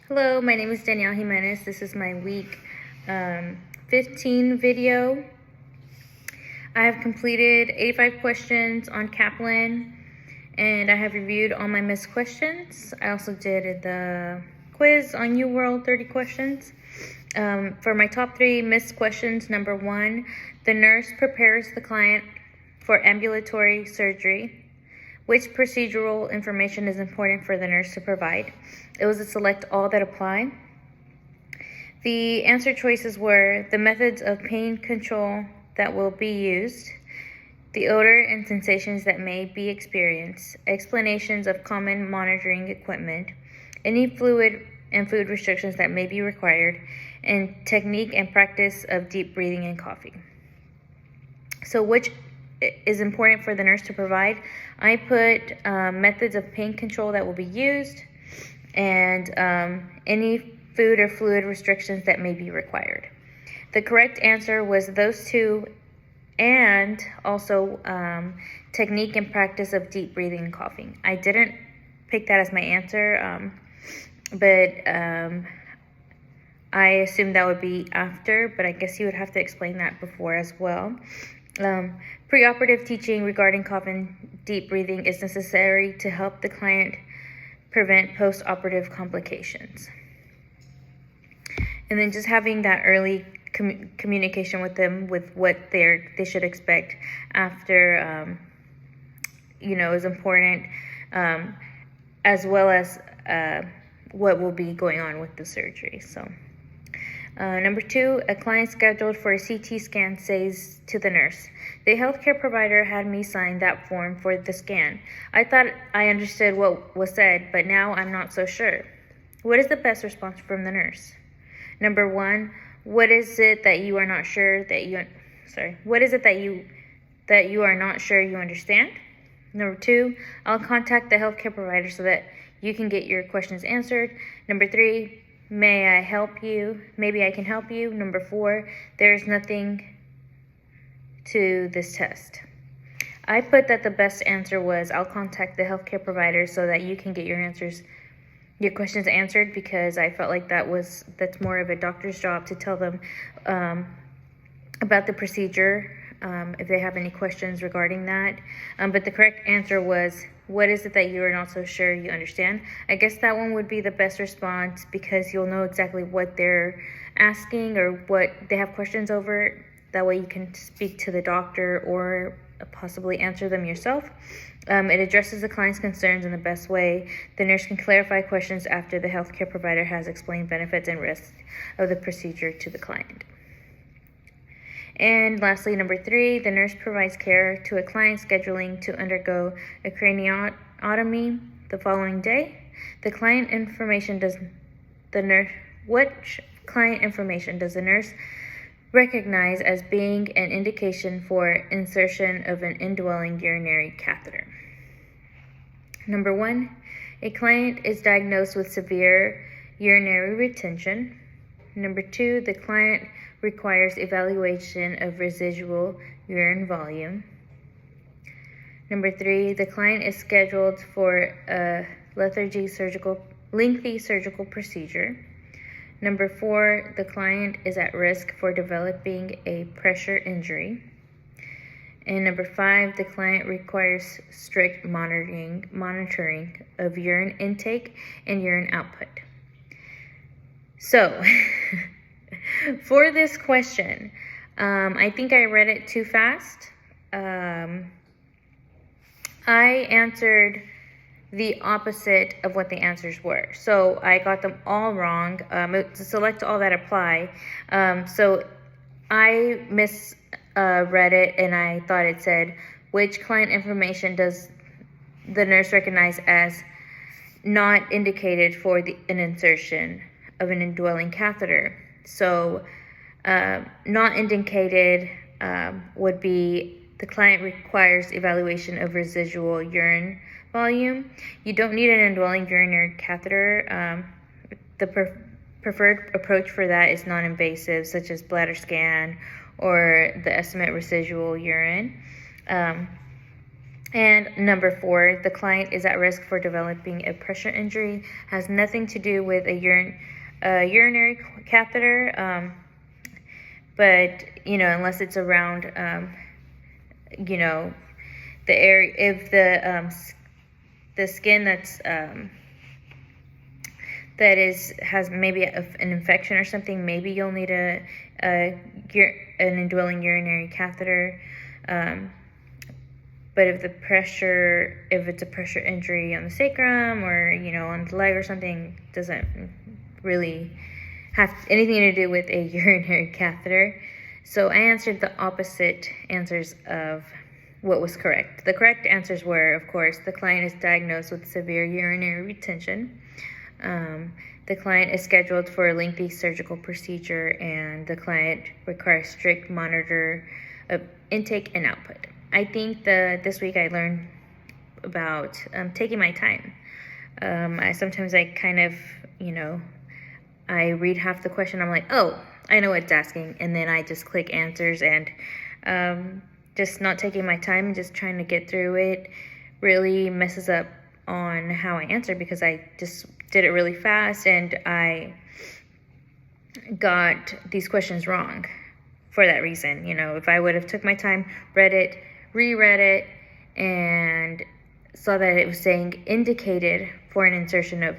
Hello, my name is Danielle Jimenez. This is my week 15 video. I have completed 85 questions on Kaplan, and I have reviewed all my missed questions. I also did the quiz on UWorld, 30 questions. For my top 3 missed questions, number 1, the nurse prepares the client for ambulatory surgery. Which procedural information is important for the nurse to provide? It was a select all that apply. The answer choices were the methods of pain control that will be used, the odor and sensations that may be experienced, explanations of common monitoring equipment, any fluid and food restrictions that may be required, and technique and practice of deep breathing and coughing. So which is important for the nurse to provide? I put methods of pain control that will be used, and any food or fluid restrictions that may be required. The correct answer was those two, and also technique and practice of deep breathing and coughing. I didn't pick that as my answer, but I assumed that would be after, but I guess you would have to explain that before as well. Preoperative teaching regarding cough and deep breathing is necessary to help the client prevent post-operative complications. And then just having that early communication with them with what they should expect after, is important, as well as what will be going on with the surgery. So. Number 2, a client scheduled for a CT scan says to the nurse, the healthcare provider had me sign that form for the scan. I thought I understood what was said, but now I'm not so sure. What is the best response from the nurse? Number 1, what is it that you are not sure what is it that you are not sure you understand? Number 2, I'll contact the healthcare provider so that you can get your questions answered. Number 3, may I help you? Maybe I can help you. Number 4, there's nothing to this test. I put that the best answer was I'll contact the healthcare provider so that you can get your questions answered, because I felt like that's more of a doctor's job to tell them about the procedure if they have any questions regarding that. But the correct answer was, what is it that you are not so sure you understand? I guess that one would be the best response, because you'll know exactly what they're asking or what they have questions over. That way you can speak to the doctor or possibly answer them yourself. It addresses the client's concerns in the best way. The nurse can clarify questions after the healthcare provider has explained benefits and risks of the procedure to the client. And lastly, number 3, the nurse provides care to a client scheduling to undergo a craniotomy the following day. What client information does the nurse recognize as being an indication for insertion of an indwelling urinary catheter? Number 1, a client is diagnosed with severe urinary retention. Number 2, the client requires evaluation of residual urine volume. Number 3, the client is scheduled for a lengthy surgical procedure. Number 4, the client is at risk for developing a pressure injury. And number 5, the client requires strict monitoring of urine intake and urine output. So, for this question, I think I read it too fast. I answered the opposite of what the answers were. So I got them all wrong. To select all that apply. So I misread it, and I thought it said, which client information does the nurse recognize as not indicated for an insertion of an indwelling catheter? So not indicated would be the client requires evaluation of residual urine volume. You don't need an indwelling urinary catheter. The preferred approach for that is non-invasive, such as bladder scan or the estimate residual urine. And number 4, the client is at risk for developing a pressure injury. Has nothing to do with a urinary catheter, but unless it's around, the area, if the skin has maybe an infection or something, maybe you'll need an indwelling urinary catheter. But if it's a pressure injury on the sacrum or on the leg or something, doesn't really have anything to do with a urinary catheter. So I answered the opposite answers of what was correct. The correct answers were, of course, the client is diagnosed with severe urinary retention. The client is scheduled for a lengthy surgical procedure, and the client requires strict monitor of intake and output. I think this week I learned about taking my time. Sometimes I kind of, I read half the question, I'm like, oh, I know what it's asking, and then I just click answers, and just not taking my time and just trying to get through it really messes up on how I answer, because I just did it really fast and I got these questions wrong for that reason. If I would have took my time, read it, reread it, and saw that it was saying indicated for an insertion of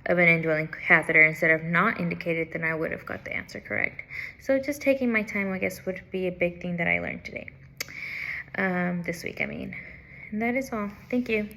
an indwelling catheter instead of not indicated, then I would have got the answer correct. So just taking my time, I guess, would be a big thing that I learned today. This week, I mean. And that is all. Thank you.